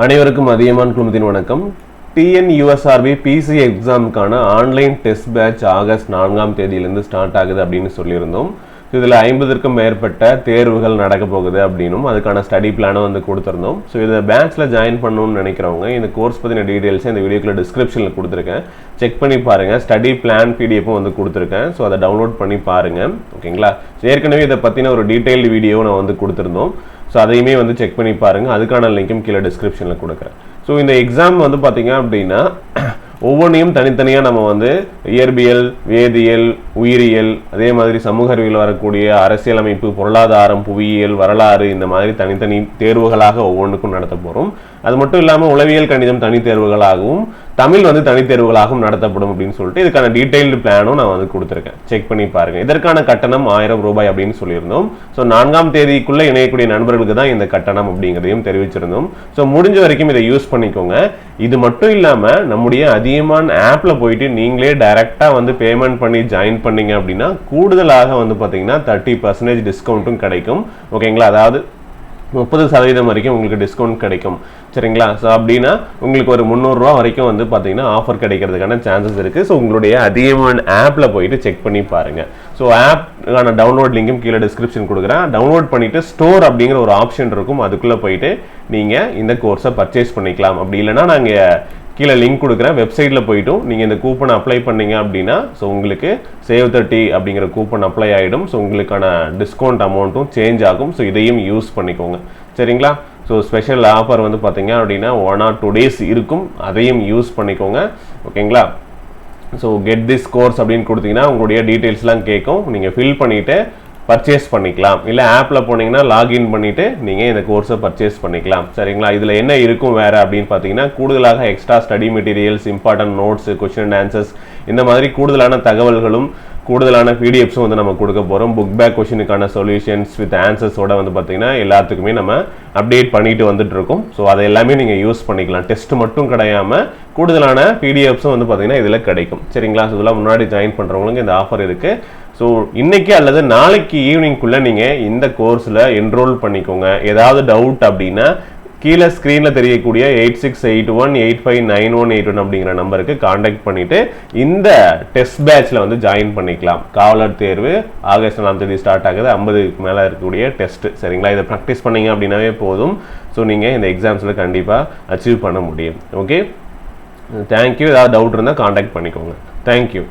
அனைவருக்கும் அதியமான் குழுமத்தின் வணக்கம். TNUSRB PC எக்ஸாமுக்கான ஆன்லைன் டெஸ்ட் பேட்ச் ஆகஸ்ட் 4ஆம் தேதியிலிருந்து ஸ்டார்ட் ஆகுது அப்படின்னு சொல்லியிருந்தோம். இதில் 50க்கும் மேற்பட்ட தேர்வுகள் நடக்க போகுது அப்படின்னும் அதுக்கான ஸ்டடி பிளானை வந்து கொடுத்துருந்தோம். ஸோ இதை பேட்ச்சில் ஜாயின் பண்ணணும்னு நினைக்கிறவங்க இந்த கோர்ஸ் பற்றின டீட்டெயில்ஸை இந்த வீடியோக்குள்ள டிஸ்கிரிப்ஷனில் கொடுத்துருக்கேன். செக் பண்ணி பாருங்கள். ஸ்டடி பிளான் பிடிஎஃப்பும் வந்து கொடுத்துருக்கேன். ஸோ அதை டவுன்லோட் பண்ணி பாருங்கள். ஓகேங்களா? ஏற்கனவே இதை பற்றின ஒரு டீட்டெயில்டு வீடியோ நான் வந்து கொடுத்துருந்தோம். ஸோ அதையுமே வந்து செக் பண்ணி பாருங்கள். அதுக்கான லிங்க்கும் கீழே டிஸ்கிரிப்ஷனில் கொடுக்குறேன். ஸோ இந்த எக்ஸாம் வந்து பார்த்தீங்க அப்படின்னா ஒவ்வொன்றையும் தனித்தனியாக நம்ம வந்து இயற்பியல், வேதியியல், உயிரியல், அதே மாதிரி சமூக அறிவியல் வரக்கூடிய அரசியலமைப்பு, பொருளாதாரம், புவியியல், வரலாறு, இந்த மாதிரி தனித்தனி தேர்வுகளாக ஒவ்வொன்றுக்கும் நடத்த போகிறோம். அது மட்டும் இல்லாமல் உளவியல் கணிதம் தனி தேர்வுகளாகவும் தமிழ் வந்து தனித்தேர்வுகளாகவும் நடத்தப்படும் அப்படின்னு சொல்லிட்டு இதுக்கான டீடைல்டு பிளானும் நான் வந்து கொடுத்துருக்கேன். செக் பண்ணி பாருங்கள். இதற்கான கட்டணம் 1000 ரூபாய் அப்படின்னு சொல்லியிருந்தோம். ஸோ 4ஆம் தேதிக்குள்ளே இணையக்கூடிய நண்பர்களுக்கு தான் இந்த கட்டணம் அப்படிங்கிறதையும் தெரிவிச்சிருந்தோம். ஸோ முடிஞ்ச வரைக்கும் இதை யூஸ் பண்ணிக்கோங்க. இது மட்டும் இல்லாமல் நம்முடைய அதியமான் ஆப்பில் போயிட்டு நீங்களே டைரெக்டாக வந்து பேமெண்ட் பண்ணி ஜாயின் பண்ணீங்க அப்படின்னா கூடுதலாக வந்து பார்த்தீங்கன்னா 30% டிஸ்கவுண்ட்டும் கிடைக்கும். ஓகேங்களா? அதாவது 30% வரைக்கும் உங்களுக்கு டிஸ்கவுண்ட் கிடைக்கும். சரிங்களா? ஸோ அப்படின்னா உங்களுக்கு ஒரு 300 ரூபா வரைக்கும் வந்து பார்த்தீங்கன்னா ஆஃபர் கிடைக்கிறதுக்கான சான்சஸ் இருக்குது. ஸோ உங்களுடைய அதியமான் ஆப்பில் போயிட்டு செக் பண்ணி பாருங்கள். ஸோ ஆப்க்கான டவுன்லோட் லிங்கும் கீழே டிஸ்கிரிப்ஷன் கொடுக்குறேன். டவுன்லோட் பண்ணிவிட்டு ஸ்டோர் அப்படிங்கிற ஒரு ஆப்ஷன் இருக்கும். அதுக்குள்ளே போயிட்டு நீங்கள் இந்த கோர்ஸை பர்ச்சேஸ் பண்ணிக்கலாம். அப்படி இல்லைன்னா நாங்கள் கீழே லிங்க் கொடுக்குறேன். வெப்சைட்டில் போய்ட்டும் நீங்கள் இந்த கூப்பன் அப்ளை பண்ணீங்க அப்படின்னா ஸோ உங்களுக்கு சேவ் 30 அப்படிங்கிற கூப்பன் அப்ளை ஆகிடும். ஸோ உங்களுக்கான டிஸ்கவுண்ட் அமௌண்ட்டும் சேஞ்ச் ஆகும். ஸோ இதையும் யூஸ் பண்ணிக்கோங்க. சரிங்களா? ஸோ ஸ்பெஷல் ஆஃபர் வந்து பார்த்தீங்க அப்படின்னா 1 or 2 days இருக்கும். அதையும் யூஸ் பண்ணிக்கோங்க. ஓகேங்களா? ஸோ கெட் திஸ் கோர்ஸ் அப்படின்னு கொடுத்தீங்கன்னா உங்களுடைய டீட்டெயில்ஸ்லாம் கேட்கும். நீங்கள் ஃபில் பண்ணிவிட்டு பர்ச்சேஸ் பண்ணிக்கலாம். இல்லை ஆப்பில் போனீங்கன்னா லாகின் பண்ணிவிட்டு நீங்கள் இந்த கோர்ஸை பர்ச்சேஸ் பண்ணிக்கலாம். சரிங்களா? இதில் என்ன இருக்கும் வேறு அப்படின்னு பார்த்தீங்கன்னா கூடுதலாக extra study materials, important notes, question and answers, இந்த மாதிரி கூடுதலான தகவல்களும் கூடுதலான பிடிஎஃப்ஸும் வந்து நம்ம கொடுக்க போகிறோம். புக் பேக் கொஷினுக்கான சொல்யூஷன்ஸ் வித் ஆன்சர்ஸோட வந்து பார்த்தீங்கன்னா எல்லாத்துக்குமே நம்ம அப்டேட் பண்ணிட்டு வந்துட்டு இருக்கோம். ஸோ அதை எல்லாமே நீங்கள் யூஸ் பண்ணிக்கலாம். டெஸ்ட் மட்டும் கிடையாமல் கூடுதலான பிடிஎஃப்ஸும் வந்து பார்த்தீங்கன்னா இதில் கிடைக்கும். சரிங்களா? ஸோ இதெல்லாம் முன்னாடி ஜாயின் பண்ணுறவங்களுக்கு இந்த ஆஃபர் இருக்குது. ஸோ இன்னைக்கு அல்லது நாளைக்கு ஈவினிங்குள்ளே நீங்கள் இந்த கோர்ஸில் என்ரோல் பண்ணிக்கோங்க. ஏதாவது டவுட் அப்படின்னா கீழே ஸ்க்ரீனில் தெரியக்கூடிய 8681859181 அப்படிங்கிற நம்பருக்கு காண்டாக்ட் பண்ணிவிட்டு இந்த டெஸ்ட் பேட்சில் வந்து ஜாயின் பண்ணிக்கலாம். காவலர் தேர்வு ஆகஸ்ட் 4ஆம் தேதி ஸ்டார்ட் ஆகுது. 50க்கு மேலே இருக்கக்கூடிய டெஸ்ட்டு. சரிங்களா? இதை ப்ராக்டிஸ் பண்ணிங்க அப்படின்னாவே போதும். ஸோ நீங்கள் இந்த எக்ஸாம்ஸில் கண்டிப்பாக அச்சீவ் பண்ண முடியும். Okay, thank you. ஏதாவது டவுட் இருந்தால் காண்டாக்ட் பண்ணிக்கோங்க. தேங்க்யூ.